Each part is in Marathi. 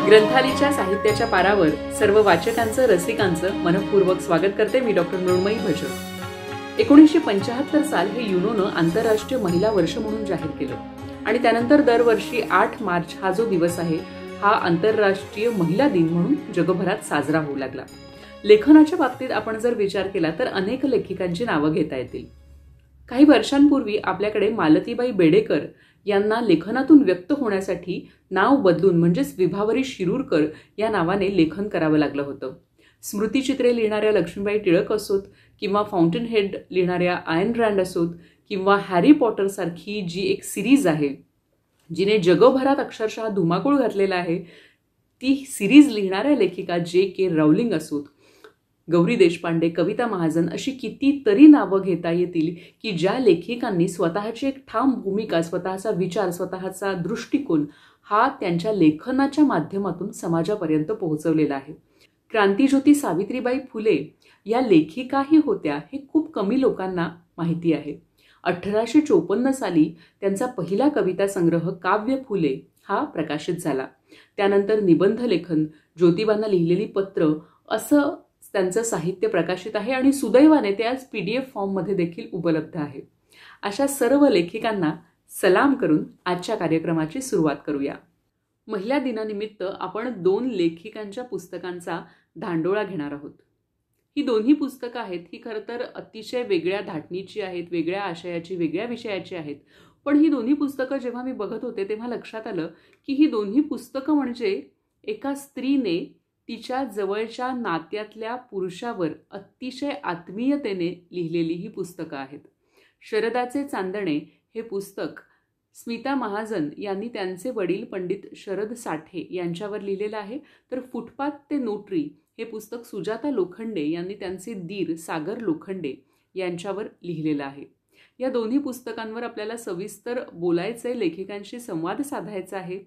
ग्रंथालीच्या साहित्याच्या पारावर सर्व वाचकांचं रसिकांचं मनपूर्वक स्वागत करते मी डॉक्टर मृण्मयी भजर। 1975 साल हे युनोनं आंतरराष्ट्रीय महिला वर्ष म्हणून जाहीर केलं आणि त्यानंतर दरवर्षी 8 मार्च हा जो दिवस आहे हा आंतरराष्ट्रीय महिला दिन म्हणून जगभरात साजरा होऊ लागला। लेखनाच्या बाबतीत आपण जर विचार केला तर अनेक लेखिकांची नावं घेता येतील। काही वर्षांपूर्वी आपल्याकडे मालतीबाई बेडेकर यांना लेखनातून व्यक्त होण्यासाठी नाव बदलून म्हणजेच विभावरी शिरूरकर या नावाने लेखन करावं लागलं होतं। स्मृतिचित्रे लिहिणाऱ्या लक्ष्मीबाई टिळक असोत किंवा फाउंटन हेड लिहिणाऱ्या आयन रँड असोत किंवा हॅरी पॉटर सारखी जी एक सिरीज आहे जिने जगभरात अक्षरशः धुमाकूळ घातलेला आहे, ती सिरीज लिहिणाऱ्या लेखिका J.K. राऊलिंग असोत, गौरी देशपांडे, कविता महाजन अशी कितीतरी नावं घेता येतील की ज्या लेखिकांनी स्वतःची एक ठाम भूमिका, स्वतःचा विचार, स्वतःचा दृष्टिकोन हा त्यांच्या लेखनाच्या माध्यमातून समाजापर्यंत पोहोचवलेला आहे। क्रांतिज्योती सावित्रीबाई फुले या लेखिकाही होत्या हे खूप कमी लोकांना माहिती आहे। 1854 साली त्यांचा पहिला कविता संग्रह काव्य फुले हा प्रकाशित झाला। त्यानंतर निबंध लेखन, ज्योतिबांना लिहिलेली पत्र असं त्यांचं साहित्य प्रकाशित आहे आणि सुदैवाने ते आज PDF फॉर्ममध्ये देखील उपलब्ध आहे। अशा सर्व लेखिकांना सलाम करून आजच्या कार्यक्रमाची सुरुवात करूया। महिला दिनानिमित्त आपण 2 लेखिकांच्या पुस्तकांचा धांडोळा घेणार आहोत। ही दोन्ही पुस्तकं आहेत ही खरं तर अतिशय वेगळ्या धाटणीची आहेत, वेगळ्या आशयाची, वेगळ्या विषयाची आहेत। पण ही दोन्ही पुस्तकं जेव्हा मी बघत होते तेव्हा लक्षात आलं की ही दोन्ही पुस्तकं म्हणजे एका स्त्रीने तिच्या जवळच्या नात्यातल्या पुरुषावर अतिशय आत्मीयतेने लिहिलेली ही पुस्तकं आहेत। शरदाचे चांदणे हे पुस्तक स्मिता महाजन यांनी त्यांचे वडील पंडित शरद साठे यांच्यावर लिहिलेलं आहे, तर फुटपाथ ते नोटरी हे पुस्तक सुजाता लोखंडे यांनी त्यांचे दीर सागर लोखंडे यांच्यावर लिहिलेलं आहे। या दोन्ही पुस्तकांवर आपल्याला सविस्तर बोलायचंय, लेखिकांशी संवाद साधायचा आहे।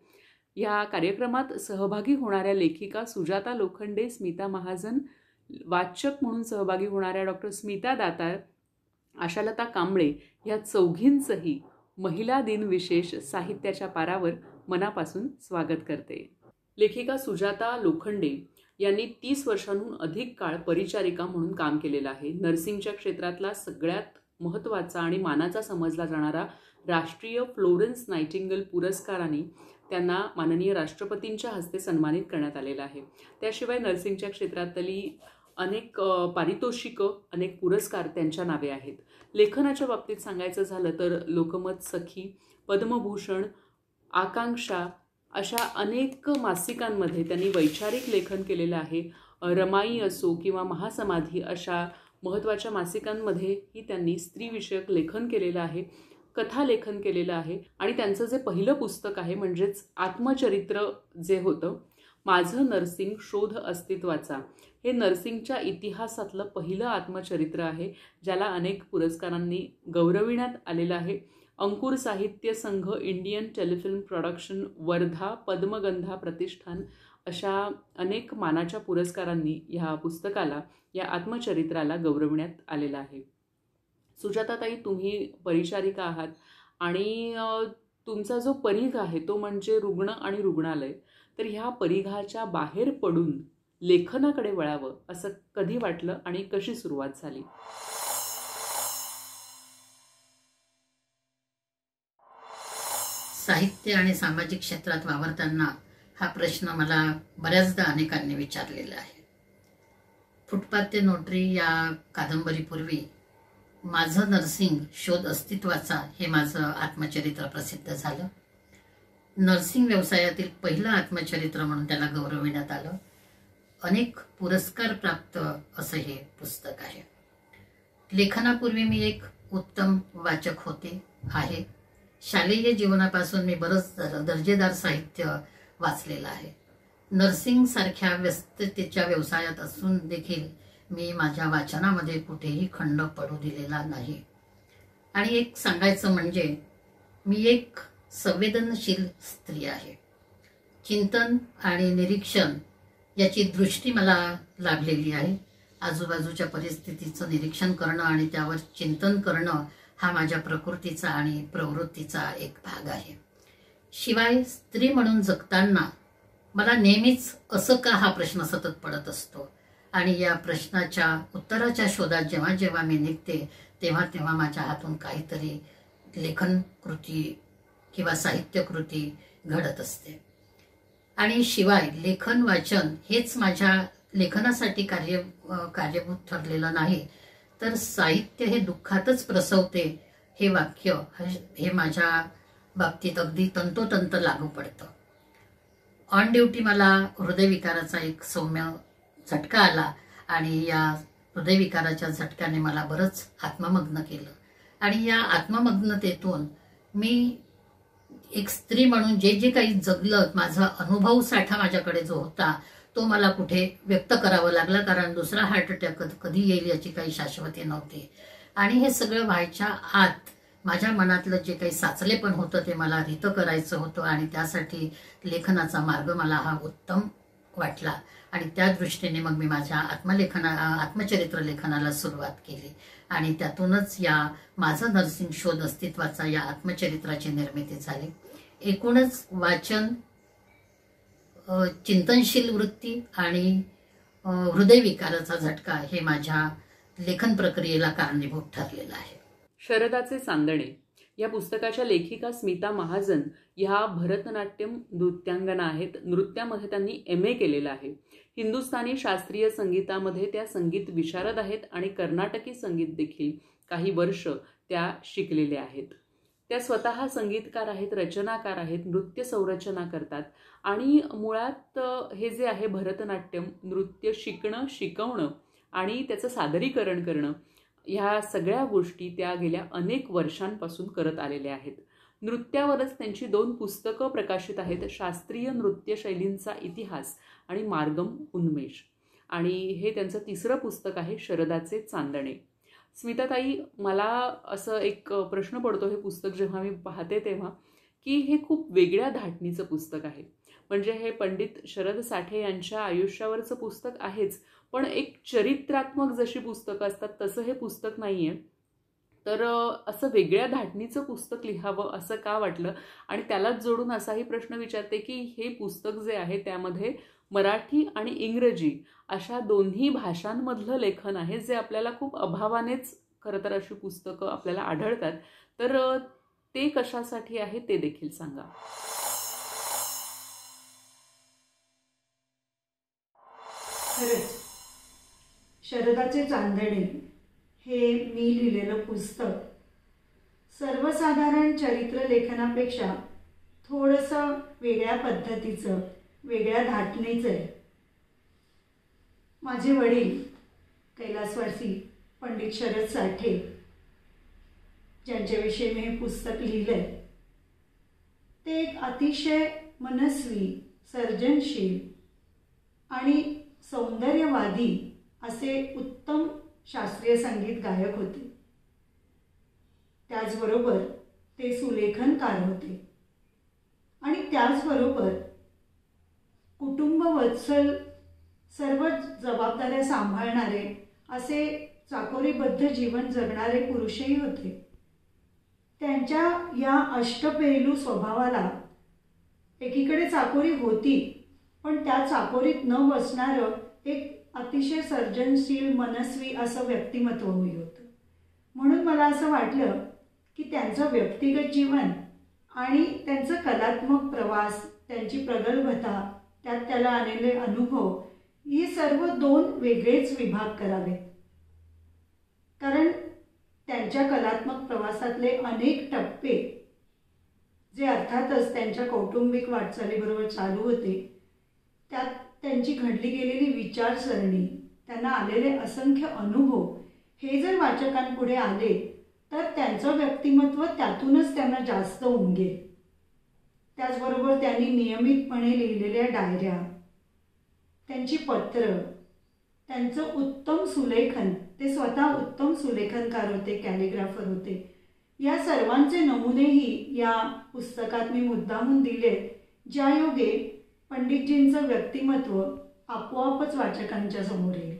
या कार्यक्रमात सहभागी होणाऱ्या लेखिका सुजाता लोखंडे, स्मिता महाजन, वाचक म्हणून सहभागी होणाऱ्या डॉक्टर स्मिता दातार, आशालता कांबळे या चौघींचंही महिला दिन विशेष साहित्याच्या पारावर मनापासून स्वागत करते। लेखिका सुजाता लोखंडे यांनी 30 वर्षांहून अधिक काळ परिचारिका म्हणून काम केलेलं आहे। नर्सिंगच्या क्षेत्रातला सगळ्यात महत्त्वाचा आणि मानाचा समजला जाणारा राष्ट्रीय फ्लोरेन्स नाइटिंगेल पुरस्काराने त्यांना माननीय राष्ट्रपतींच्या हस्ते सन्मानित करण्यात आलेलं आहे। त्याशिवाय नर्सिंगच्या क्षेत्रातली अनेक पारितोषिकं, अनेक पुरस्कार त्यांच्या नावे आहेत। लेखनाच्या बाबतीत सांगायचं झालं तर लोकमत सखी, पद्मभूषण, आकांक्षा अशा अनेक मासिकांमध्ये त्यांनी वैचारिक लेखन केलेलं आहे। रमाई असो किंवा महासमाधी अशा महत्त्वाच्या मासिकांमध्येही त्यांनी स्त्रीविषयक लेखन केलेलं आहे, कथा लेखन केलेलं आहे आणि त्यांचं जे पहिलं पुस्तक आहे म्हणजेच आत्मचरित्र जे होतं माझं नर्सिंग शोध अस्तित्वाचा, हे नर्सिंगच्या इतिहासातलं पहिलं आत्मचरित्र आहे ज्याला अनेक पुरस्कारांनी गौरविण्यात आलेलं आहे। अंकुर साहित्य संघ, Indian telefilm production, Wardha, Padmagandha प्रतिष्ठान अशा अनेक मानाच्या पुरस्कारांनी ह्या पुस्तकाला, या आत्मचरित्राला गौरविण्यात आलेलं आहे। सुजाताताई, तुम्ही परिचारिका आहात आणि तुमचा जो परिघ आहे तो म्हणजे रुग्ण आणि रुग्णालय, तर ह्या परिघाच्या बाहेर पडून लेखनाकडे वळावं असं कधी वाटलं आणि कशी सुरुवात झाली? साहित्य आणि सामाजिक क्षेत्रात वावरताना हा प्रश्न मला बऱ्याचदा अनेकांनी विचारलेला आहे। फुटपाथ ते नोटरी या कादंबरीपूर्वी माझं नर्सिंग शोध अस्तित्वाचा हे माझं आत्मचरित्र प्रसिद्ध झालं। नर्सिंग व्यवसायातील पहिलं आत्मचरित्र म्हणून त्याला गौरविण्यात आलं। अनेक पुरस्कार प्राप्त असं हे पुस्तक आहे। लेखनापूर्वी मी एक उत्तम वाचक होते आहे। शालेय जीवनापासून मी बरंच दर्जेदार साहित्य वाचलेलं आहे। नर्सिंग सारख्या व्यस्ततेच्या व्यवसायात असून देखील मी माझ्या वाचनामध्ये कुठेही खंड पडू दिलेला नाही। आणि एक सांगायचं म्हणजे मी एक संवेदनशील स्त्री आहे। चिंतन आणि निरीक्षण याची दृष्टी मला लाभलेली आहे। आजूबाजूच्या परिस्थितीचं निरीक्षण करणं आणि त्यावर चिंतन करणं हा माझ्या प्रकृतीचा आणि प्रवृत्तीचा एक भाग आहे। शिवाय स्त्री म्हणून जगताना मला नेहमीच असं का हा प्रश्न सतत पडत असतो आणि या प्रश्नाच्या उत्तराच्या शोधात जेव्हा जेव्हा मी निघते तेव्हा तेव्हा माझ्या हातून काहीतरी लेखन कृती किंवा साहित्य कृती घडत असते. आणि शिवाय लेखन वाचन हेच माझ्या लेखनासाठी कार्यभूत ठरलेलं नाही, तर साहित्य हे दुःखातच प्रसवते हे वाक्य हे माझ्या बाबतीत अगदी तंतोतंत लागू पडतं. ऑन ड्युटी मला हृदयविकाराचा एक सौम्य झटका आला आणि या हृदयविकाराच्या झटक्याने मला बरंच आत्ममग्न केलं. आणि या आत्ममग्नतेतून मी एक स्त्री म्हणून जे जे काही जगलं, माझा अनुभव साठा माझ्याकडे जो होता तो मला कुठे व्यक्त करावा लागला, कारण दुसरा हार्ट अटॅक कधी येईल याची काही शाश्वती नव्हती. आणि हे सगळं व्हायच्या आत माझ्या मनातलं जे काही साचलेपण होतं ते मला रित करायचं होतं आणि त्यासाठी लेखनाचा मार्ग मला हा उत्तम वाटला. आणि त्या दृष्टीने मग मी माझ्या आत्मचरित्र लेखनाला सुरुवात केली आणि त्यातूनच या माझं नर्सिंग शोध अस्तित्वाचा या आत्मचरित्राची निर्मिती झाली. एकूणच वाचन, चिंतनशील वृत्ती आणि हृदयविकाराचा झटका हे माझ्या लेखन प्रक्रियेला कारणीभूत ठरलेलं आहे. शरदाचे चांदणे या पुस्तकाच्या लेखिका स्मिता महाजन ह्या भरतनाट्यम नृत्यांगना आहेत. नृत्यामध्ये त्यांनी MA केलेलं आहे. हिंदुस्थानी शास्त्रीय संगीतामध्ये त्या संगीत विशारद आहेत आणि कर्नाटकी संगीत देखील काही वर्ष त्या शिकलेल्या आहेत. त्या स्वतः संगीतकार आहेत, रचनाकार आहेत, नृत्य संरचना करतात आणि मुळात हे जे आहे भरतनाट्यम नृत्य शिकवणं आणि त्याचं सादरीकरण करणं ह्या सगळ्या गोष्टी त्या गेल्या अनेक वर्षांपासून करत आलेल्या आहेत. नृत्यावरच त्यांची 2 पुस्तकं प्रकाशित आहेत, शास्त्रीय नृत्य शैलींचा इतिहास आणि मार्गम उन्मेष. आणि हे त्यांचं 3रं पुस्तक आहे शरदाचे चांदणे. स्मिताताई, मला असं एक प्रश्न पडतो हे पुस्तक जेव्हा मी पाहते तेव्हा, की हे खूप वेगळ्या धाटणीचं पुस्तक आहे. म्हणजे हे पंडित शरद साठे यांच्या आयुष्यावरचं पुस्तक आहेच, पण एक चरित्रात्मक जशी पुस्तकं असतात तसं हे पुस्तक नाहीये. तर असं वेगळ्या धाटणीचं पुस्तक लिहावं असं का वाटलं? आणि त्यालाच जोडून असाही प्रश्न विचारते की हे पुस्तक जे आहे त्यामध्ये मराठी आणि इंग्रजी अशा दोन्ही भाषांमधलं लेखन आहे, जे आपल्याला खूप अभावानेच खरं तर अशी पुस्तकं आपल्याला आढळतात. तर ते कशासाठी आहे ते देखील सांगा. खरंच शरदाचे चांदणे हे मी लिहिलेलं पुस्तक सर्वसाधारण चरित्र लेखनापेक्षा थोडंसं वेगळ्या पद्धतीचं, वेगळ्या धाटणीचं आहे. माझे वडील कैलासवासी पंडित शरद साठे, ज्यांच्याविषयी मी हे पुस्तक लिहिलंय, ते एक अतिशय मनस्वी, सर्जनशील आणि सौंदर्यवादी असे उत्तम शास्त्रीय संगीत गायक होते. त्याचबरोबर ते सुलेखनकार होते आणि त्याचबरोबर कुटुंबवत्सल, सर्व जबाबदाऱ्या सांभाळणारे असे चाकोरीबद्ध जीवन जगणारे पुरुषही होते. त्यांच्या या अष्टपैलू स्वभावाला एकीकडे चाकोरी होती, पण त्या चाकोरीत न बसणारं एक अतिशय सर्जनशील, मनस्वी असं व्यक्तिमत्व होतं. म्हणून मला असं वाटलं की त्यांचं व्यक्तिगत जीवन आणि त्यांचं कलात्मक प्रवास, त्यांची प्रगल्भता, त्यात त्याला आलेले अनुभव, हे सर्व 2 वेगळेच विभाग करावेत. कारण त्यांच्या कलात्मक प्रवासातले अनेक टप्पे जे अर्थातच त्यांच्या कौटुंबिक वाटचालीबरोबर चालू होते, त्यात त्यांची घडली गेलेली विचारसरणी, त्यांना आलेले असंख्य अनुभव, हे जर वाचकांपुढे आले तर त्यांचं व्यक्तिमत्व त्यातूनच त्यांना जास्त उमगेल. त्याचबरोबर त्यांनी नियमितपणे लिहिलेल्या डायऱ्या, त्यांची पत्र, त्यांचं उत्तम सुलेखन, ते स्वतः उत्तम सुलेखनकार होते, कॅलिग्राफर होते, या सर्वांचे नमुनेही या पुस्तकात मी मुद्दामून दिलेत, ज्यायोगे पंडितजींचं व्यक्तिमत्व आपोआपच वाचकांच्या समोर येईल.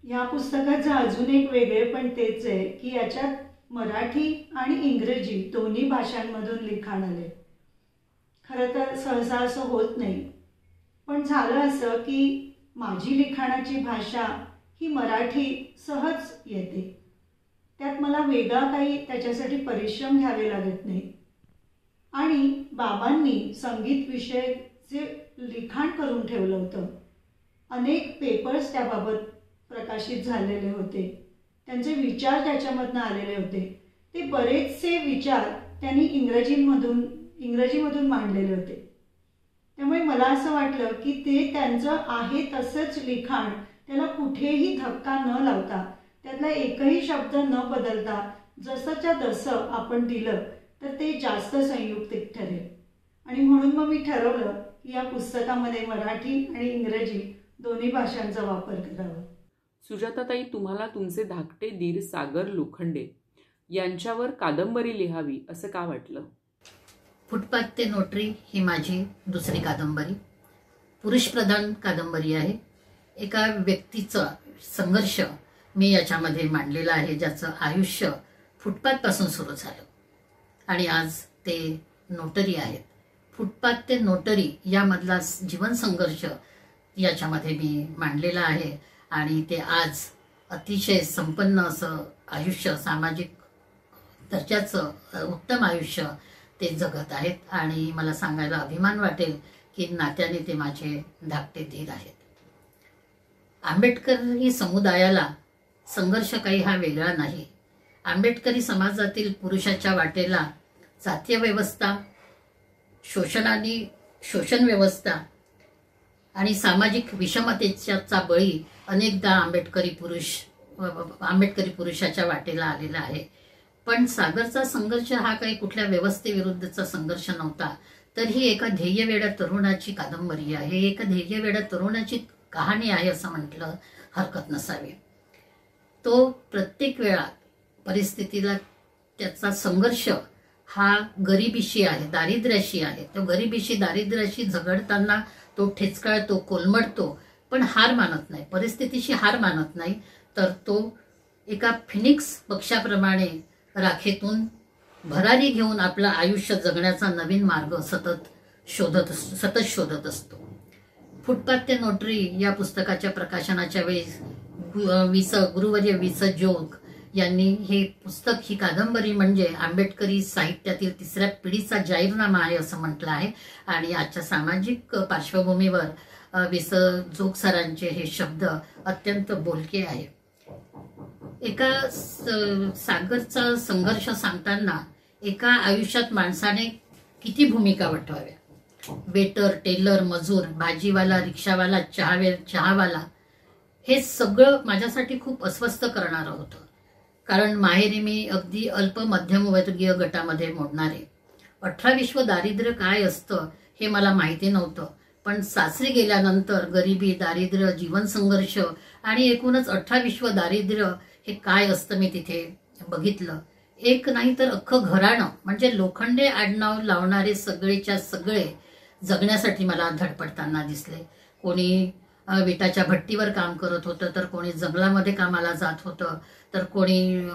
या पुस्तकाचं अजून एक वेगळेपण तेच आहे की याच्यात मराठी आणि इंग्रजी दोन्ही भाषांमधून लिखाण आले. खरं तर सहसा असं होत नाही पण झालं असं की माझी लिखाणाची भाषा ही मराठी सहज येते. त्यात मला वेगळा काही त्याच्यासाठी परिश्रम घ्यावे लागत नाही. आणि बाबांनी संगीत विषयचे लिखाण करून ठेवलं होतं. अनेक पेपर्स त्याबाबत प्रकाशित झालेले होते. त्यांचे विचार त्याच्यामधनं आलेले होते. ते बरेचसे विचार त्यांनी इंग्रजीमधून मांडलेले होते. त्यामुळे मला असं वाटलं की ते त्यांचं आहे तसंच लिखाण, त्याला कुठेही धक्का न लावता, त्यातला एकही शब्द न बदलता जसंच्या तसं आपण दिलं तर ते जास्त संयुक्तिक ठरेल. आणि म्हणून मग मी ठरवलं की या पुस्तकामध्ये मराठी आणि इंग्रजी दोन्ही भाषांचा वापर करावा. सुजाताताई, तुम्हाला तुमचे धाकटे दीर सागर लोखंडे यांच्यावर कादंबरी लिहावी असं का वाटलं? फुटपाथ ते नोटरी ही माझी दुसरी कादंबरी, पुरुषप्रधान कादंबरी आहे. एका व्यक्तीचा संघर्ष मी याच्यामध्ये मांडलेला आहे, ज्याचं आयुष्य फुटपाथपासून सुरू झालं आणि आज ते नोटरी आहेत. फुटपाथ ते नोटरी यामधला जीवन संघर्ष याच्यामध्ये मी मांडलेला आहे आणि ते आज अतिशय संपन्न असं आयुष्य, सामाजिक दर्जाचं उत्तम आयुष्य ते जगत आहेत. आणि मला सांगायला अभिमान वाटेल की नात्याने ते माझे धाकटे धीर आहेत. आंबेडकरी समुदायाला संघर्ष काही हा वेगळा नाही. आंबेडकरी समाजातील पुरुषाच्या वाटेला जातीय व्यवस्था, शोषण व्यवस्था आणि सामाजिक विषमतेचा बळी अनेकदा आंबेडकरी पुरुषाच्या वाटेला आलेला आहे. पण सागरचा संघर्ष हा काही कुठल्या व्यवस्थेविरुद्धचा संघर्ष नव्हता, तर ही एका ध्येयवेड्या तरुणाची कादंबरी आहे, एका ध्येयवेड्या तरुणाची कहाणी आहे असं म्हटलं हरकत नसावी. तो प्रत्येक वेळा परिस्थितीला त्याचा संघर्ष हा गरिबीशी आहे, दारिद्र्याशी आहे. तो गरिबीशी, दारिद्र्याशी झगडताना तो ठेचकाळतो, कोलमडतो, पण हार मानत नाही, परिस्थितीशी हार मानत नाही. तर तो एका फिनिक्स पक्षाप्रमाणे राखेतून भरारी घेऊन आपलं आयुष्य जगण्याचा नवीन मार्ग सतत शोधत असतो. फुटपाथ ते नोटरी या पुस्तकाच्या प्रकाशनाच्या वेळी गुरुवर्य विस जोग यांनी हे पुस्तक, ही कादंबरी म्हणजे आंबेडकरी साहित्यातील तिसऱ्या पिढीचा जाहीरनामा आहे असं म्हटलं आहे. आणि आजच्या सामाजिक पार्श्वभूमीवर विस जोग सरांचे हे शब्द अत्यंत बोलके आहे. एका सागरचा संघर्ष सांगताना एका आयुष्यात माणसाने किती भूमिका वठवाव्या, वेटर, टेलर, मजूर, भाजीवाला, रिक्षावाला, चहावाला, हे सगळं माझ्यासाठी खूप अस्वस्थ करणारं होतं. कारण माहेरी मी अगदी अल्प मध्यमवर्गीय गटामध्ये मोडणारे. 18 विश्व दारिद्र्य काय असतं हे मला माहिती नव्हतं, पण सासरी गेल्यानंतर गरिबी, दारिद्र्य, जीवन संघर्ष आणि एकूणच 18 विश्व दारिद्र्य हे काय असतं मी तिथे बघितलं. एक नाही तर अख्खं घराणं म्हणजे लोखंडे आडनाव लावणारे सगळेच्या सगळे जगण्यासाठी मला धडपडताना दिसले. कोणी विटाच्या भट्टीवर काम करत होतं, तर कोणी जंगलामध्ये कामाला जात होतं, तर कोणी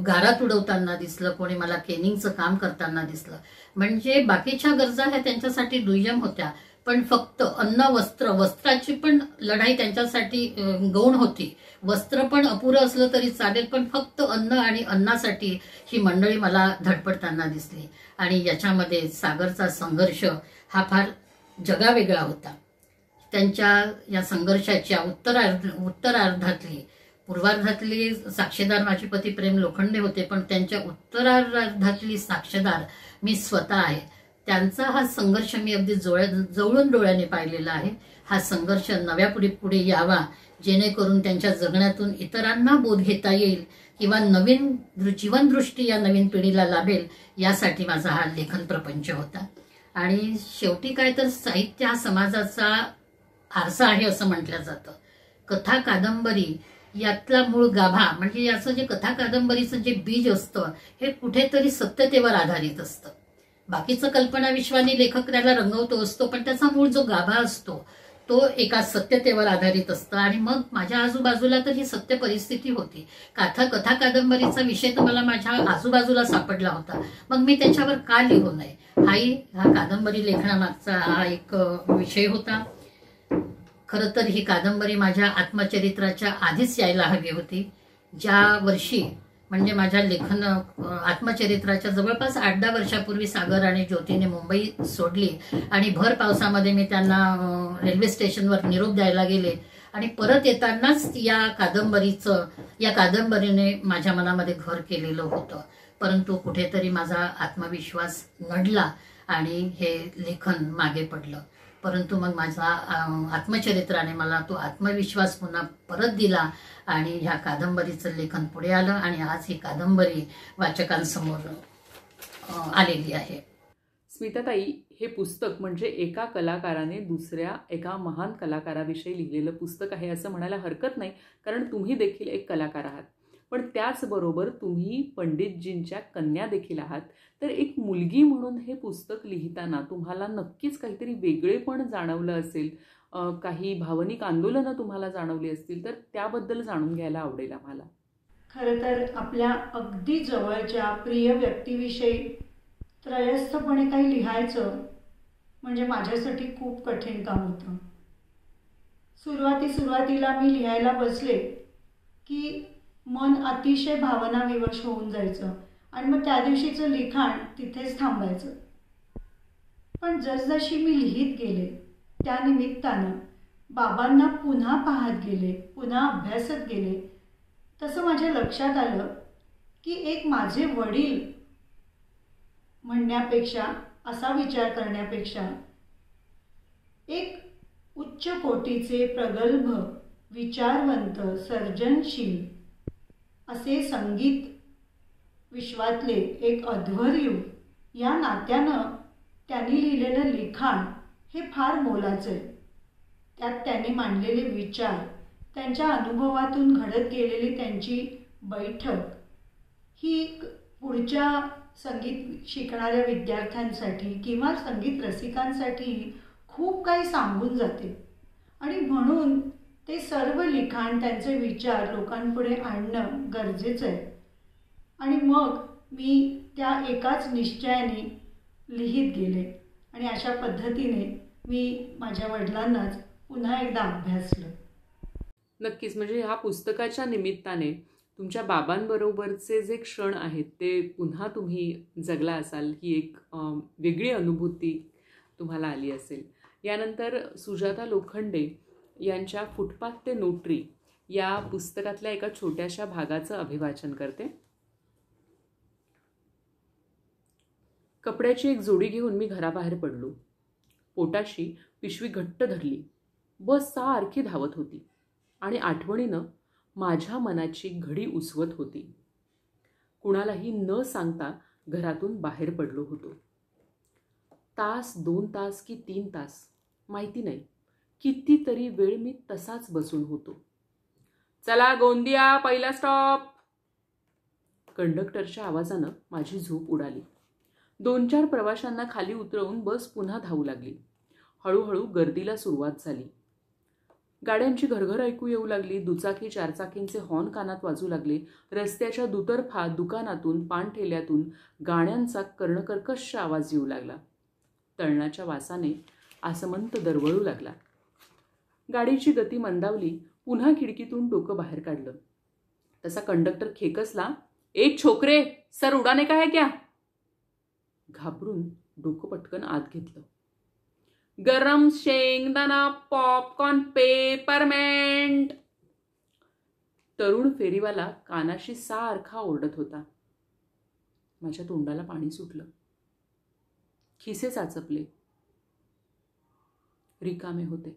गारात उडवताना दिसलं, कोणी मला केनिंगचं काम करताना दिसलं. म्हणजे बाकीच्या गरजा ह्या त्यांच्यासाठी दुय्यम होत्या, पण फक्त अन्न, वस्त्राची पण लढाई त्यांच्यासाठी गौण होती. वस्त्र पण अपुरं असलं तरी चालेल, पण फक्त अन्न आणि अन्नासाठी ही मंडळी मला धडपडताना दिसली. आणि याच्यामध्ये सागरचा संघर्ष हा फार जगावेगळा होता. त्यांच्या या संघर्षाच्या उत्तरार्धातली, पूर्वार्धातली साक्षीदार माझे पती प्रेम लोखंडे होते, पण त्यांच्या उत्तरार्धातली साक्षीदार मी स्वतः आहे. त्यांचा हा संघर्ष मी अगदी जवळून डोळ्याने पाहिलेला आहे. हा संघर्ष नव्या पुढे यावा, जेणेकरून त्यांच्या जगण्यातून इतरांना बोध घेता येईल किंवा नवीन जीवनदृष्टी या नवीन पिढीला लाभेल, यासाठी माझा हा लेखन प्रपंच होता. आणि शेवटी काय तर साहित्य हा समाजाचा आरसा आहे असं म्हटलं जातं. कथा कादंबरी यातला मूळ गाभा म्हणजे याचं जे कथा कादंबरीचं जे बीज असतं हे कुठेतरी सत्यतेवर आधारित असतं. बाकीचं कल्पनाविश्वाने लेखक त्याला रंगवतो असतो, पण त्याचा मूळ जो गाभा असतो तो एका सत्यतेवर आधारित असतं. आणि मग माझ्या आजूबाजूला तर ही सत्य परिस्थिती होती. कथा कादंबरीचा विषय तर मला माझ्या आजूबाजूला सापडला होता, मग मी त्याच्यावर का लिहू नये, हा कादंबरी लेखनामागचा हा एक विषय होता. खरं तर ही कादंबरी माझ्या आत्मचरित्राच्या आधीच यायला हवी होती. ज्या वर्षी म्हणजे माझ्या लेखन आत्मचरित्राच्या जवळपास 8-10 वर्षापूर्वी सागर आणि ज्योतीने मुंबई सोडली आणि भर पावसामध्ये मी त्यांना रेल्वे स्टेशनवर निरोप द्यायला गेले आणि परत येतानाच या कादंबरीने माझ्या मनामध्ये घर केलेलं होतं. परंतु कुठेतरी माझा आत्मविश्वास नडला आणि हे लेखन मागे पडलं. परंतु मग माझा आत्मचरित्राने मला तो आत्मविश्वास पुन्हा परत दिला आणि ह्या कादंबरीचं लेखन पुढे आलं आणि आज ही कादंबरी वाचकांसमोर आलेली आहे. स्मिताताई, हे पुस्तक म्हणजे एका कलाकाराने दुसऱ्या एका महान कलाकाराविषयी लिहिलेलं पुस्तक आहे असं म्हणायला हरकत नाही, कारण तुम्ही देखील एक कलाकार आहात. पण त्याचबरोबर तुम्ही पंडितजींच्या कन्या देखील आहात. तर एक मुलगी म्हणून हे पुस्तक लिहिताना तुम्हाला नक्कीच काहीतरी वेगळेपण जाणवलं असेल, काही भावनिक आंदोलनं तुम्हाला जाणवली असतील, तर त्याबद्दल जाणून घ्यायला आवडेल आम्हाला. खरं तर आपल्या अगदी जवळच्या प्रिय व्यक्तीविषयी त्रयस्थपणे काही लिहायचं म्हणजे माझ्यासाठी खूप कठीण काम होतं. सुरुवातीला मी लिहायला बसले की मन अतिशय भावनाविवश होऊन जायचं आणि मग त्या दिवशीचं लिखाण तिथेच थांबायचं. पण जसजशी मी लिहित गेले त्या निमित्तानं बाबांना पुन्हा पाहत गेले, पुन्हा अभ्यासत गेले, तसं माझ्या लक्षात आलं की एक माझे वडील म्हणण्यापेक्षा, असा विचार करण्यापेक्षा, एक उच्च कोटीचे प्रगल्भ, विचारवंत, सर्जनशील असे संगीत विश्वातले एक अध्वर्यू या नात्यानं त्यांनी लिहिलेलं लिखाण हे फार मोलाचं आहे. त्यात त्यांनी मांडलेले विचार, त्यांच्या अनुभवातून घडत गेलेली त्यांची बैठक ही पुढच्या संगीत शिकणाऱ्या विद्यार्थ्यांसाठी किंवा संगीत रसिकांसाठी खूप काही सांगून जाते. आणि म्हणून ते सर्व लिखाण, त्यांचे विचार लोकांपुढे आणणं गरजेचं आहे. आणि मग मी त्या एकाच निश्चयाने लिहित गेले आणि अशा पद्धतीने मी माझ्या वडिलांनाच पुन्हा एकदा अभ्यासलं. नक्कीच, म्हणजे ह्या पुस्तकाच्या निमित्ताने तुमच्या बाबांबरोबरचे जे क्षण आहेत ते पुन्हा तुम्ही जगला असाल, ही एक वेगळी अनुभूती तुम्हाला आली असेल. यानंतर सुजाता लोखंडे यांच्या फुटपाथ ते नोटरी या पुस्तकातल्या एका छोट्याशा भागाचं अभिवाचन करते. कपड्याची एक जोडी घेऊन मी घराबाहेर पडलो. पोटाशी पिशवी घट्ट धरली. बस सारखी धावत होती आणि आठवणीनं माझ्या मनाची घडी उसवत होती. कुणालाही न सांगता घरातून बाहेर पडलो होतो. तास, 2 तास की 3 तास माहिती नाही, कितीतरी वेळ मी तसाच बसून होतो. चला गोंदिया, पहिला स्टॉप. कंडक्टरच्या आवाजानं माझी झोप उडाली. 2-4 प्रवाशांना खाली उतरवून बस पुन्हा धावू लागली. हळूहळू गर्दीला सुरुवात झाली. गाड्यांची घरघर ऐकू येऊ लागली. दुचाकी, चारचाकींचे हॉर्न कानात वाजू लागले. रस्त्याच्या दुतर्फा, दुकानातून, पानठेल्यातून गाण्यांचा कर्णकर्कश आवाज येऊ लागला. तळणाच्या वासाने आसमंत दरवळू लागला. गाडीची गती मंदावली. पुन्हा खिडकीतून डोकं बाहेर काढलं. तसा कंडक्टर खेकसला, "एक छोकरे, सर उडाने का है क्या?" घाबरून डोकं पटकन आत घेतलं. "गरम शेंगदाणा, पॉपकॉर्न, पेपरमेंट." तरुण फेरीवाला कानाशी सारखा ओरडत होता. माझ्या तोंडाला पाणी सुटलं. खिसे चाचपले. रिकामे होते.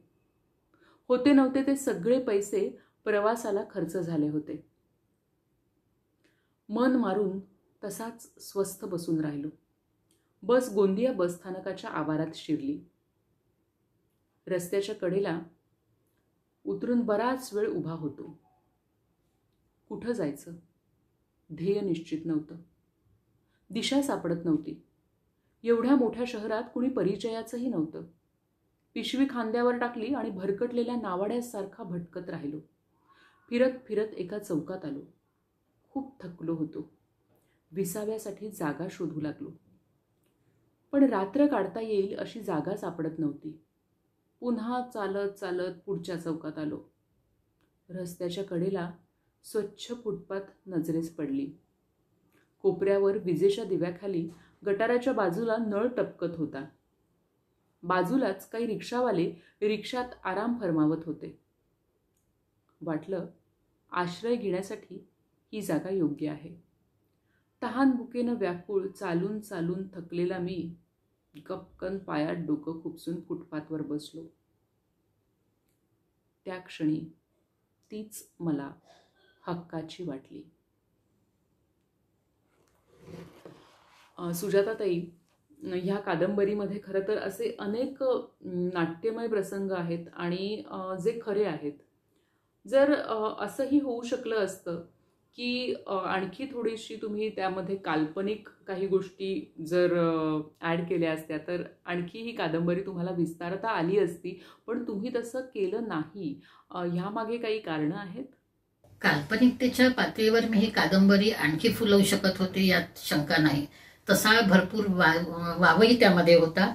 होते नव्हते ते सगळे पैसे प्रवासाला खर्च झाले होते. मन मारून तसाच स्वस्थ बसून राहिलो. बस गोंदिया बसस्थानकाच्या आवारात शिरली. रस्त्याच्या कडेला उतरून बराच वेळ उभा होतो. कुठं जायचं? ध्येय निश्चित नव्हतं. दिशा सापडत नव्हती. एवढ्या मोठ्या शहरात कुणी परिचयाचंही नव्हतं. पिशवी खांद्यावर टाकली आणि भरकटलेल्या नावाड्यासारखा भटकत राहिलो. फिरत फिरत एका चौकात आलो. खूप थकलो होतो. विसाव्यासाठी जागा शोधू लागलो. पण रात्र काढता येईल अशी जागा सापडत नव्हती. पुन्हा चालत चालत पुढच्या चौकात आलो. रस्त्याच्या कडेला स्वच्छ फुटपाथ नजरेस पडली. कोपऱ्यावर विजेच्या दिव्याखाली गटाराच्या बाजूला नळ टपकत होता. बाजूलाच काही रिक्षावाले रिक्षात आराम फरमावत होते. वाटलं आश्रय घेण्यासाठी ही जागा योग्य आहे. तहान भुकेनं व्याकुळ चालून चालून थकलेला मी गपकन पायात डोकं खुपसून फुटपाथवर बसलो. त्या क्षणी तीच मला हक्काची वाटली. सुजाताताई, ह्या कादंबरीमध्ये खरं तर असे अनेक नाट्यमय प्रसंग आहेत आणि जे खरे आहेत. जर असंही होऊ शकलं असतं की आणखी थोडीशी तुम्ही त्यामध्ये काल्पनिक काही गोष्टी जर ॲड केल्या असत्या तर आणखी ही कादंबरी तुम्हाला विस्तारता आली असती, पण तुम्ही तसं केलं नाही. ह्यामागे काही कारणं आहेत? काल्पनिकतेच्या पातळीवर मी ही कादंबरी आणखी फुलवू शकत होते यात शंका नाही. तसा भरपूर वावही त्यामध्ये होता.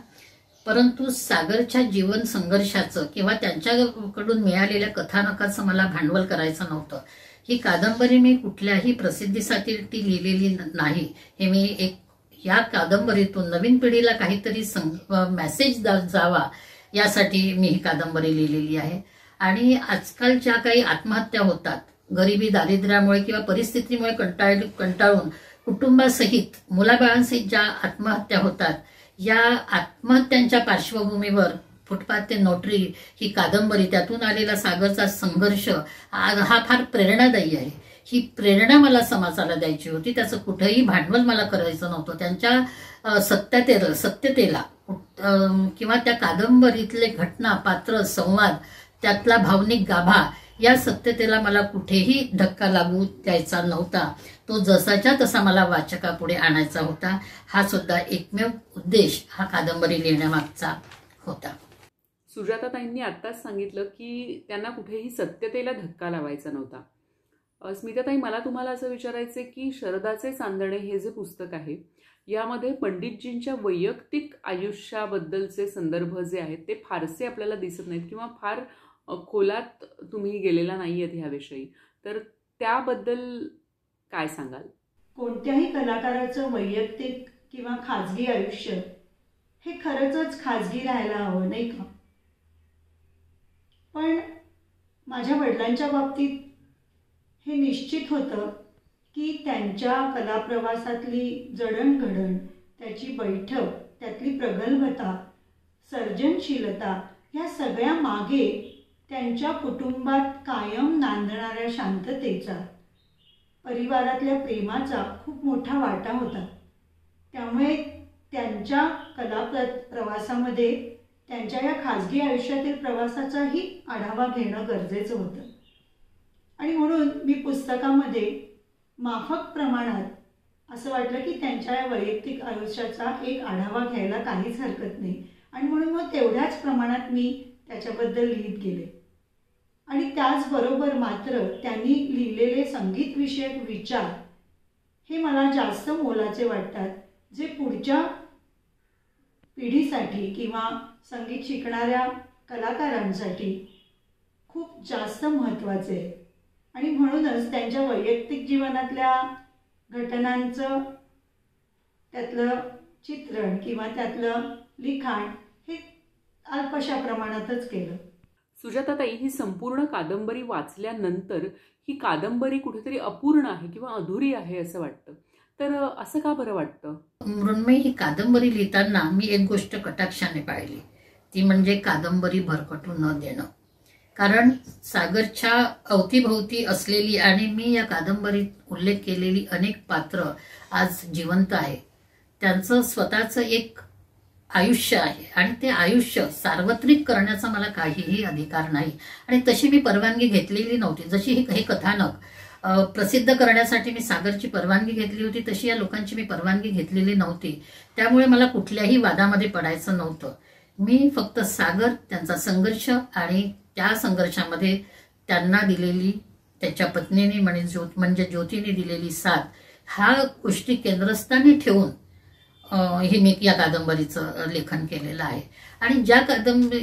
परंतु सागरच्या जीवन संघर्षाचं किंवा त्यांच्याकडून मिळालेल्या कथानकाचं मला भांडवल करायचं नव्हतं. ही कादंबरी मी कुठल्याही प्रसिद्धीसाठी लिहिलेली नाही. हे मी या कादंबरीतून नवीन पिढीला काहीतरी मेसेज जावा यासाठी मी ही कादंबरी लिहिलेली आहे. आणि आजकाल ज्या काही आत्महत्या होतात गरिबी दारिद्र्यामुळे किंवा परिस्थितीमुळे कंटाळून कुटुंबासहित मुलाबाळांसहित ज्या आत्महत्या होतात, या आत्महत्यांच्या पार्श्वभूमीवर फुटपाथ ते नोटरी ही कादंबरी, त्यातून आलेला सागरचा संघर्ष हा फार प्रेरणादायी आहे. ही प्रेरणा मला समाजाला द्यायची होती. त्याचं कुठेही भांडवल मला करायचं नव्हतं. त्यांच्या सत्यतेला किंवा त्या कादंबरीतले घटना, पात्र, संवाद, त्यातला भावनिक गाभा, या सत्यतेला मला कुठेही धक्का लागू द्यायचा नव्हता. तो जसाच्या तसा मला वाचकापुढे आणायचा होता. हा सुद्धा एकमेव उद्देश हा कादंबरी लिहिण्यामागचा होता. सुजाताताईंनी आत्ताच सांगितलं की त्यांना कुठेही सत्यतेला धक्का लावायचा नव्हता. स्मिताताई, मला तुम्हाला असं विचारायचं की शरदाचे चांदणे हे जे पुस्तक आहे यामध्ये पंडितजींच्या वैयक्तिक आयुष्याबद्दलचे संदर्भ जे आहेत ते फारसे आपल्याला दिसत नाहीत किंवा फार खोलात तुम्ही गेलेला नाही आहेत ह्याविषयी, तर त्याबद्दल काय सांगाल? कोणत्याही कलाकाराचं वैयक्तिक किंवा खाजगी आयुष्य हे खरंच खाजगी राहायला हवं, नाही का? पण माझ्या वडिलांच्या बाबतीत हे निश्चित होतं की त्यांच्या कलाप्रवासातली जडणघडण, त्याची बैठक, त्यातली प्रगल्भता, सर्जनशीलता, या सगळ्या मागे त्यांच्या कुटुंबात कायम नांदणाऱ्या शांततेचा, परिवारातल्या प्रेमाचा खूप मोठा वाटा होता. त्यामुळे त्यांच्या कला प्रवासामध्ये त्यांच्या या खाजगी आयुष्यातील प्रवासाचाही आढावा घेणं गरजेचं होतं. आणि म्हणून मी पुस्तकामध्ये माफक प्रमाणात असं वाटलं की त्यांच्या या वैयक्तिक आयुष्याचा एक आढावा घ्यायला काहीच हरकत नाही. आणि म्हणून मग तेवढ्याच प्रमाणात मी त्याच्याबद्दल लिहित गेले. आणि त्याचबरोबर मात्र त्यांनी लिहिलेले संगीतविषयक विचार हे मला जास्त मोलाचे वाटतात, जे पुढच्या पिढीसाठी किंवा संगीत शिकणाऱ्या कलाकारांसाठी खूप जास्त महत्त्वाचे आहे. आणि म्हणूनच त्यांच्या वैयक्तिक जीवनातल्या घटनांचं त्यातलं चित्रण किंवा त्यातलं लिखाण हे अल्पशा प्रमाणातच केलं. सुजाताताई, ही संपूर्ण कादंबरी वाचल्यानंतर ही कादंबरी कुठेतरी अपूर्ण आहे किंवा अधुरी आहे असं वाटतं, तर असं का बरं वाटतं? मृण्मयी, ही कादंबरी लिहिताना मी एक गोष्ट कटाक्षाने पाहिली, ती म्हणजे कादंबरी भरकटू न देणं. कारण सागरच्या अवतीभोवती असलेली आणि मी या कादंबरीत उल्लेख केलेली अनेक पात्र आज जिवंत आहे. त्यांचं स्वतःचं एक आयुष्य आहे आणि ते आयुष्य सार्वत्रिक करण्याचा मला काहीही अधिकार नाही. आणि तशी मी परवानगी घेतलेली नव्हती. जशी हे कथानक प्रसिद्ध करण्यासाठी मी सागरची परवानगी घेतली होती, तशी या लोकांची मी परवानगी घेतलेली नव्हती. त्यामुळे मला कुठल्याही वादामध्ये पडायचं नव्हतं. मी फक्त सागर, त्यांचा संघर्ष आणि त्या संघर्षामध्ये त्यांना दिलेली, त्याच्या पत्नीने म्हणजे ज्योतीने दिलेली साथ, ह्या गोष्टी केंद्रस्थानी ठेवून हे मी या कादंबरीचं लेखन केलेलं आहे. आणि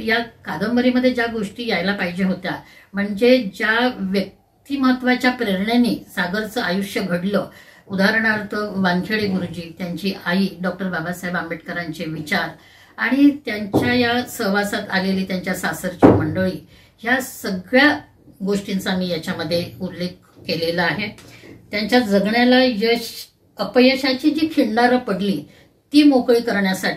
या कादंबरीमध्ये ज्या गोष्टी यायला पाहिजे होत्या, म्हणजे ज्या व्यक्तिमत्वाच्या प्रेरणेने सागरचं आयुष्य घडलं, उदाहरणार्थ वानखेडे गुरुजी, त्यांची आई, डॉक्टर बाबासाहेब आंबेडकरांचे विचार आणि त्यांच्या या सहवासात आलेली त्यांच्या सासरची मंडळी, ह्या सगळ्या गोष्टींचा मी याच्यामध्ये उल्लेख केलेला आहे. त्यांच्या जगण्याला अपयशाची जी खिंडारं पडली ती मोकळी करण्याचा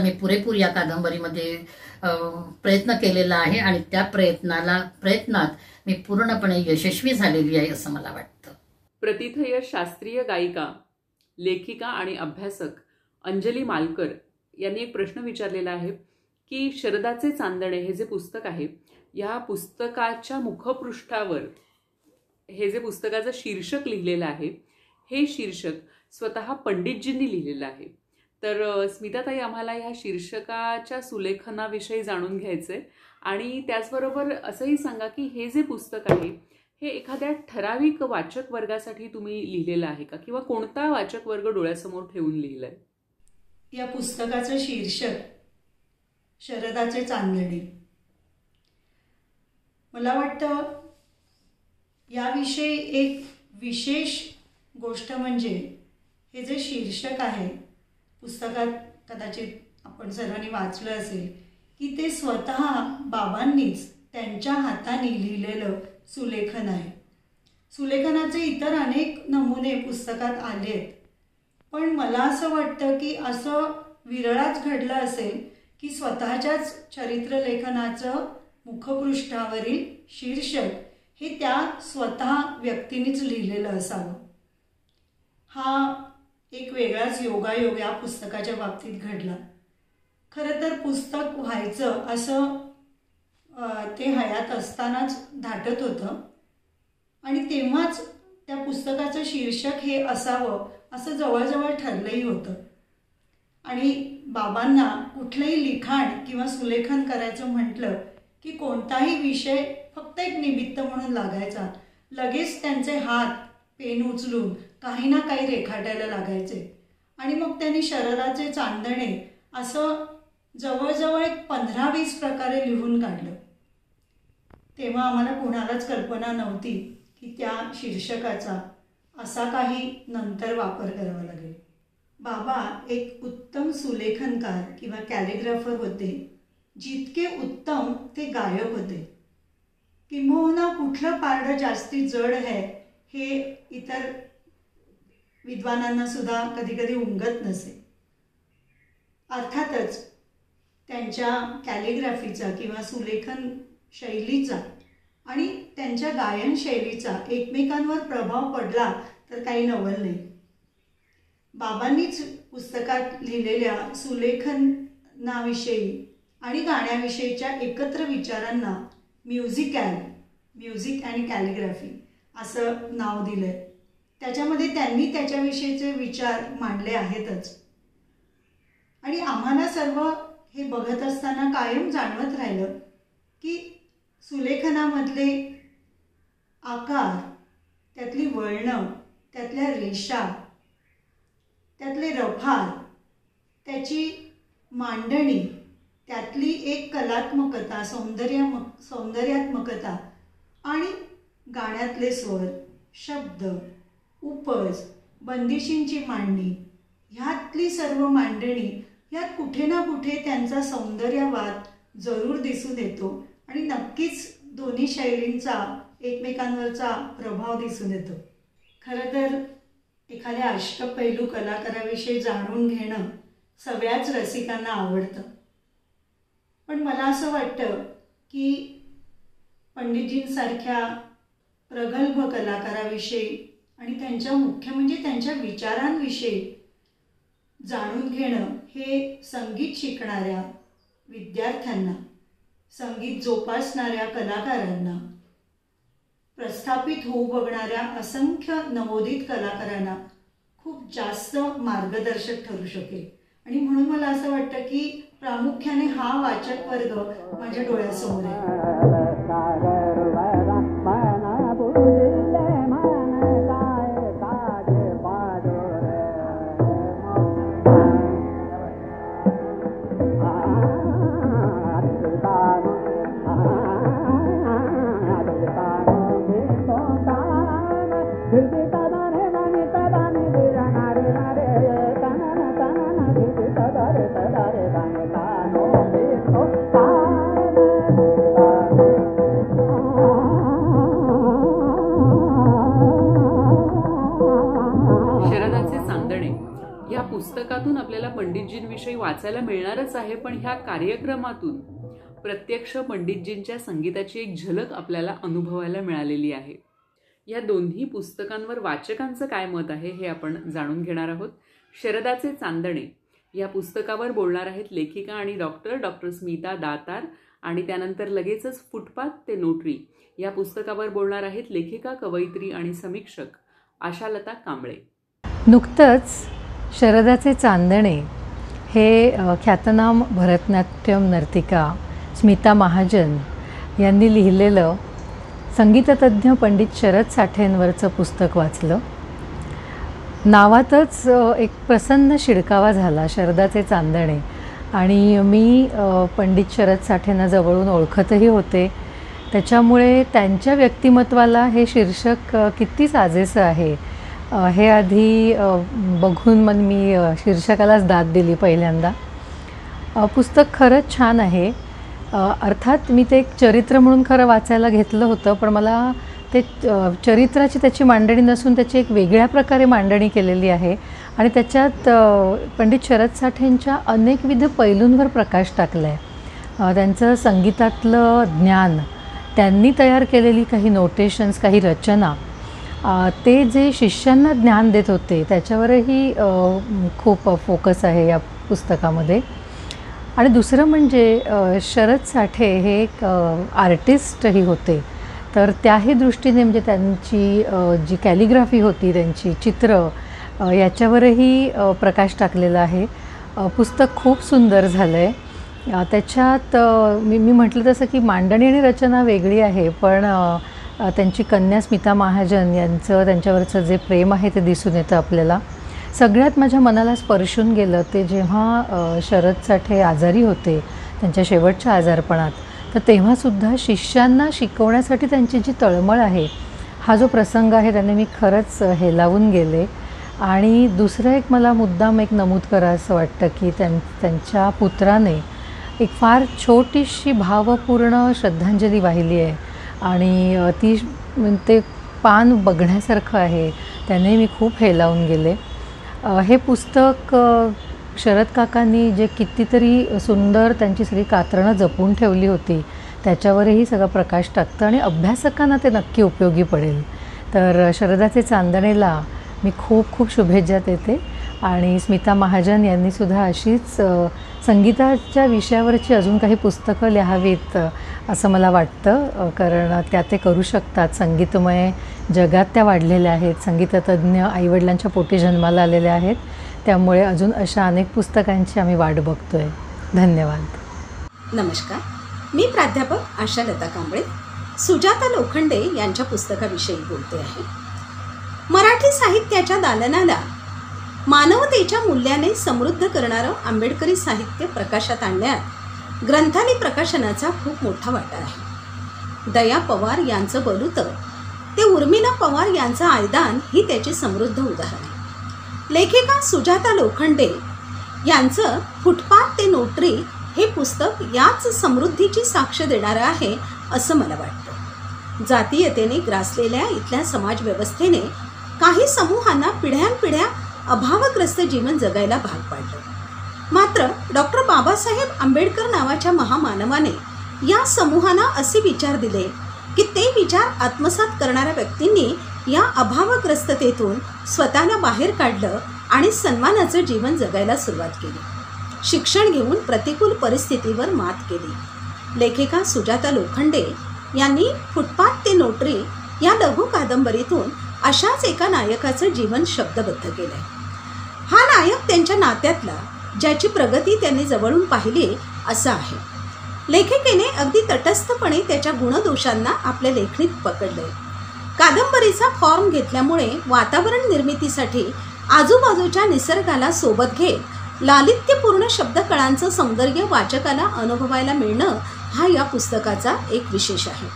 मी पुरेपूर या कादंबरीमध्ये प्रयत्न केलेला आहे आणि त्या प्रयत्नात मी पूर्णपणे यशस्वी झालेली आहे असं मला वाटतं. प्रतिथयश शास्त्रीय गायिका, लेखिका आणि अभ्यासक अंजली मालकर यांनी एक प्रश्न विचारलेला आहे की शरदाचे चांदणे हे जे पुस्तक आहे, या पुस्तकाच्या मुखपृष्ठावर हे जे पुस्तकाचं शीर्षक लिहिलेलं आहे, हे शीर्षक स्वतः पंडितजींनी लिहिलेलं आहे. तर स्मिताताई, आम्हाला ह्या शीर्षकाच्या सुलेखनाविषयी जाणून घ्यायचंय आणि त्याचबरोबर असंही सांगा की हे जे पुस्तक आहे हे एखाद्या ठराविक वाचक वर्गासाठी तुम्ही लिहिलेलं आहे का, किंवा कोणता वाचक वर्ग डोळ्यासमोर ठेवून लिहिलंय? या पुस्तकाचं शीर्षक शरदाचे चांदणे. मला वाटतं याविषयी एक विशेष गोष्ट म्हणजे हे जे शीर्षक आहे पुस्तकात, कदाचित आपण सर्वांनी वाचलं असेल की ते स्वतः बाबांनीच त्यांच्या हाताने लिहिलेलं सुलेखन आहे. सुलेखनाचे इतर अनेक नमुने पुस्तकात आलेत, पण मला असं वाटतं की असं विरळाच घडलं असेल की स्वतःच्याच चरित्रलेखनाचं मुखपृष्ठावरील शीर्षक हे त्या स्वतः व्यक्तीनेच लिहिलेलं असावं. हा एक वेगळाच योगायोग या पुस्तकाच्या बाबतीत घडला. खरं तर पुस्तक व्हायचं असं ते हयात असतानाच धाटत होतं आणि तेव्हाच त्या पुस्तकाचं शीर्षक हे असावं असं जवळजवळ ठरलंही होतं. आणि बाबांना कुठलंही लिखाण किंवा सुलेखन करायचं म्हटलं की कोणताही विषय फक्त एक निमित्त म्हणून लागायचा. लगेच त्यांचे हात पेन उचलून काही ना काही रेखाटायला लागायचे आणि मग त्यांनी शरदाचे चांदणे असं जवळजवळ एक 15-20 प्रकारे लिहून काढलं. तेव्हा आम्हाला कोणालाच कल्पना नव्हती की त्या शीर्षकाचा असा काही नंतर वापर करावा लागेल. बाबा एक उत्तम सुलेखनकार किंवा कॅलिग्राफर होते. जितके उत्तम ते गायक होते. किंबहुना कुठलं पारडं जास्ती जड आहे हे इतर विद्वानांना सुद्धा कधी कधी उमगत नसे. अर्थातच त्यांच्या कॅलिग्राफीचा किंवा सुलेखन शैलीचा आणि त्यांच्या गायन शैलीचा एकमेकांवर प्रभाव पडला तर काही नवल नाही. बाबांनीच पुस्तकात लिहिलेल्या सुलेखनाविषयी आणि गाण्याविषयीच्या एकत्र विचारांना म्युझिक आणि कॅलिग्राफी असं नाव दिलं आहे. त्याच्यामध्ये त्यांनी त्याच्याविषयीचे विचार मांडले आहेतच. आणि आम्हाला सर्व हे बघत असताना कायम जाणवत राहिलं की सुलेखनामधले आकार, त्यातली वळणं, त्यातल्या रेषा, त्यातले रफार, त्याची मांडणी, त्यातली एक कलात्मकता, सौंदर्यात्मकता आणि गाण्यातले स्वर, शब्द, उपज, बंदिशींची मांडणी, ह्यातली सर्व मांडणी, यात कुठे ना कुठे त्यांचा सौंदर्यवाद जरूर दिसून येतो आणि नक्कीच दोन्ही शैलींचा एकमेकांवरचा प्रभाव दिसून येतो. खरं तर एखाद्या अष्टपैलू कलाकाराविषयी जाणून घेणं सगळ्याच रसिकांना आवडतं. पण मला असं वाटतं की पंडितजींसारख्या प्रगल्भ कलाकाराविषयी आणि त्यांच्या मुख्य म्हणजे त्यांच्या विचारांविषयी जाणून घेणं हे संगीत शिकणाऱ्या विद्यार्थ्यांना, संगीत जोपासणाऱ्या कलाकारांना, प्रस्थापित होऊ बघणाऱ्या असंख्य नवोदित कलाकारांना खूप जास्त मार्गदर्शक ठरू शकेल. आणि म्हणून मला असं वाटतं की प्रामुख्याने हा वाचक वर्ग माझ्या डोळ्यासमोर आहे. पंडितजींविषयी वाचायला मिळणारच आहे, पण ह्या कार्यक्रमातून प्रत्यक्ष पंडितजींच्या संगीताची एक झलक आपल्याला अनुभवायला मिळालेली आहे. या दोन्ही पुस्तकांवर वाचकांचं काय मत आहे हे आपण जाणून घेणार आहोत. शरदाचे चांदणे या पुस्तकावर बोलणार आहेत लेखिका आणि डॉक्टर स्मिता दातार, आणि त्यानंतर लगेचच फुटपाथ ते नोटरी या पुस्तकावर बोलणार आहेत लेखिका, कवयित्री आणि समीक्षक आशालता कांबळे. नुकतंच शरदाचे चांदणे हे ख्यातनाम भरतनाट्यम नर्तिका स्मिता महाजन यांनी लिहिलेलं संगीततज्ज्ञ पंडित शरद साठेंवरचं पुस्तक वाचलं. नावातच एक प्रसन्न शिडकावा झाला, शरदाचे चांदणे. आणि मी पंडित शरद साठेंना जवळून ओळखतही होते, त्याच्यामुळे त्यांच्या व्यक्तिमत्वाला हे शीर्षक किती साजेसं आहे हे आधी बघून मग मी शीर्षकालाच दाद दिली पहिल्यांदा. पुस्तक खरंच छान आहे. अर्थात मी ते एक चरित्र म्हणून खरं वाचायला घेतलं होतं, पण मला ते चरित्राची त्याची मांडणी नसून त्याची एक वेगळ्या प्रकारे मांडणी केलेली आहे आणि त्याच्यात पंडित शरद साठेंच्या अनेकविध पैलूंवर प्रकाश टाकला आहे. त्यांचं संगीतातलं ज्ञान, त्यांनी तयार केलेली काही नोटेशन्स, काही रचना, ते जे शिष्यांना ज्ञान देत होते त्याच्यावरही खूप फोकस आहे या पुस्तकामध्ये. आणि दुसरं म्हणजे शरद साठे हे एक आर्टिस्टही होते, तर त्याही दृष्टीने म्हणजे त्यांची जी कॅलिग्राफी होती, त्यांची चित्र, याच्यावरही प्रकाश टाकलेला आहे. पुस्तक खूप सुंदर झालं आहे. त्याच्यात मी म्हटलं तसं की मांडणी आणि रचना वेगळी आहे, पण त्यांची कन्या स्मिता महाजन यांचं त्यांच्यावरचं जे प्रेम आहे ते दिसून येतं आपल्याला. सगळ्यात माझ्या मनाला स्पर्शून गेलं ते जेव्हा शरद साठे आजारी होते, त्यांच्या शेवटच्या आजारपणात, तर तेव्हासुद्धा शिष्यांना शिकवण्यासाठी त्यांची जी तळमळ आहे, हा जो प्रसंग आहे त्याने मी खरंच हेलावून गेले. आणि दुसरं एक मला मुद्दाम एक नमूद करावंसं वाटतं की त्यांच्या पुत्राने एक फार छोटीशी भावपूर्ण श्रद्धांजली वाहिली आहे आणि ती ते पान बघण्यासारखं आहे. त्याने मी खूप हेलावून गेले. हे पुस्तक शरद काकांनी जे कितीतरी सुंदर त्यांची सगळी कात्रणं जपून ठेवली होती त्याच्यावरही सगळा प्रकाश टाकतं आणि अभ्यासकांना ते नक्की उपयोगी पडेल. तर शरदाचे चांदणेला मी खूप खूप शुभेच्छा देते. आणि स्मिता महाजन यांनीसुद्धा अशीच संगीताच्या विषयावरची अजून काही पुस्तकं लिहावीत असं मला वाटतं, कारण त्या ते करू शकतात. संगीतमय जगात त्या वाढलेल्या आहेत, संगीततज्ज्ञ आईवडिलांच्या पोटी जन्माला आलेल्या आहेत, त्यामुळे अजून अशा अनेक पुस्तकांची आम्ही वाट बघतो आहे. धन्यवाद. नमस्कार, मी प्राध्यापक आशालता कांबळे सुजाता लोखंडे यांच्या पुस्तकाविषयी बोलते आहे. मराठी साहित्याच्या दालनाला मानवतेच्या मूल्याने समृद्ध करणारं आंबेडकरी साहित्य प्रकाशात आणण्यात ग्रंथाली प्रकाशनाचा खूप मोठा वाटा आहे. दया पवार यांचं बलुतं ते उर्मिला पवार यांचं आयदान ही त्याची समृद्ध उदाहरण आहे. लेखिका सुजाता लोखंडे यांचं फुटपाथ ते नोटरी हे पुस्तक याच समृद्धीची साक्ष देणारं आहे असं मला वाटतं. जातीयतेने ग्रासलेल्या इथल्या समाजव्यवस्थेने काही समूहांना पिढ्यानपिढ्या अभावग्रस्त जीवन जगायला भाग पाडलं. मात्र डॉक्टर बाबासाहेब आंबेडकर नावाच्या महामानवाने या समूहांना असे विचार दिले की ते विचार आत्मसात करणाऱ्या व्यक्तींनी या अभावग्रस्ततेतून स्वतःला बाहेर काढलं आणि सन्मानाचं जीवन जगायला सुरुवात केली. शिक्षण घेऊन प्रतिकूल परिस्थितीवर मात केली. लेखिका सुजाता लोखंडे यांनी फुटपाथ ते नोटरी या लघु कादंबरीतून अशाच एका नायकाचं जीवन शब्दबद्ध केलंय. हा नायक त्यांच्या नात्यातला, ज्याची प्रगती त्यांनी जवळून पाहिली असं आहे. लेखिकेने अगदी तटस्थपणे त्याच्या गुणदोषांना आपल्या लेखणीत पकडलंय. कादंबरीचा फॉर्म घेतल्यामुळे वातावरण निर्मितीसाठी आजूबाजूच्या निसर्गाला सोबत घेत लालित्यपूर्ण शब्दकळांचं सौंदर्य वाचकाला अनुभवायला मिळणं हा या पुस्तकाचा एक विशेष आहे.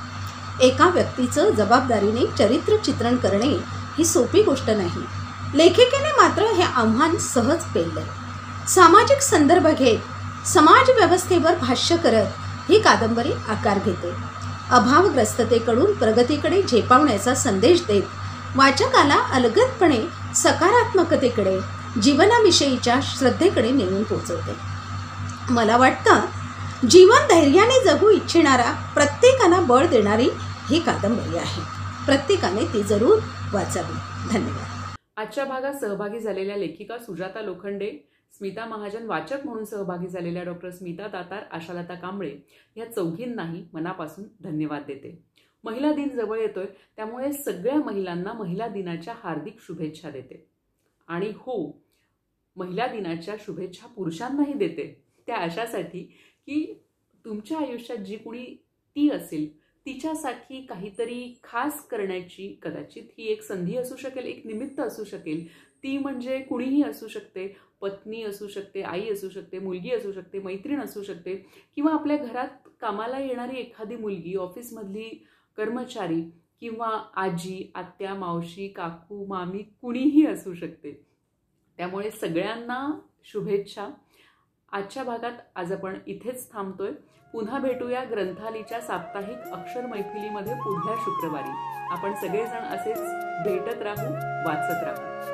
एका व्यक्तीचं जबाबदारीने चरित्र चित्रण करणे ही सोपी गोष्ट नाही. लेखिकेने मात्र हे आव्हान सहज पेलले. सामाजिक संदर्भ घेत समाज व्यवस्थेवर भाष्य करत ही कादंबरी आकार घेते. अभावग्रस्ततेकडून प्रगतीकडे झेपावण्याचा संदेश देत वाचकाला अलगदपणे सकारात्मकतेकडे जीवनाविषयीच्या श्रद्धेकडे नेऊन पोहोचवते. मला वाटतं जीवन धैर्याने जगू इच्छिणारा प्रत्येकाला बळ देणारी ही कादंबरी आहे. प्रत्येकाने ती जरूर वाचावी. धन्यवाद. आजच्या भागात सहभागी झालेल्या लेखिका सुजाता लोखंडे, स्मिता महाजन, वाचक म्हणून सहभागी झालेल्या डॉक्टर स्मिता दातार, आशालता कांबळे या चौघींनाही मनापासून धन्यवाद देते. महिला दिन जवळ येतोय, त्यामुळे सगळ्या महिलांना महिला दिनाच्या हार्दिक शुभेच्छा देते. आणि हो, महिला दिनाच्या शुभेच्छा पुरुषांनाही देते. त्या अशासाठी की तुमच्या आयुष्यात जी कुणी ती असेल तिच्यासाठी काहीतरी खास करण्याची कदाचित ही एक संधी असू शकेल, एक निमित्त असू शकेल. ती म्हणजे कुणीही असू शकते, पत्नी असू शकते, आई असू शकते, मुलगी असू शकते, मैत्रीण असू शकते, किंवा आपल्या घरात कामाला येणारी एखादी मुलगी, ऑफिसमधली कर्मचारी, किंवा आजी, आत्या, मावशी, काकू, मामी, कुणीही असू शकते. त्यामुळे सगळ्यांना शुभेच्छा. आजच्या भागात आज आपण इथेच थांबतोय. पुन्हा भेटूया ग्रंथालीच्या साप्ताहिक अक्षर मैफिलीमध्ये पुढल्या शुक्रवारी. आपण सगळेजण असेच भेटत राहू, वाचत राहू.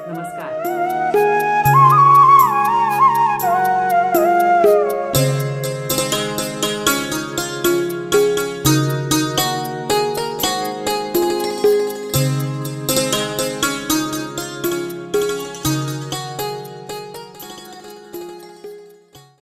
नमस्कार.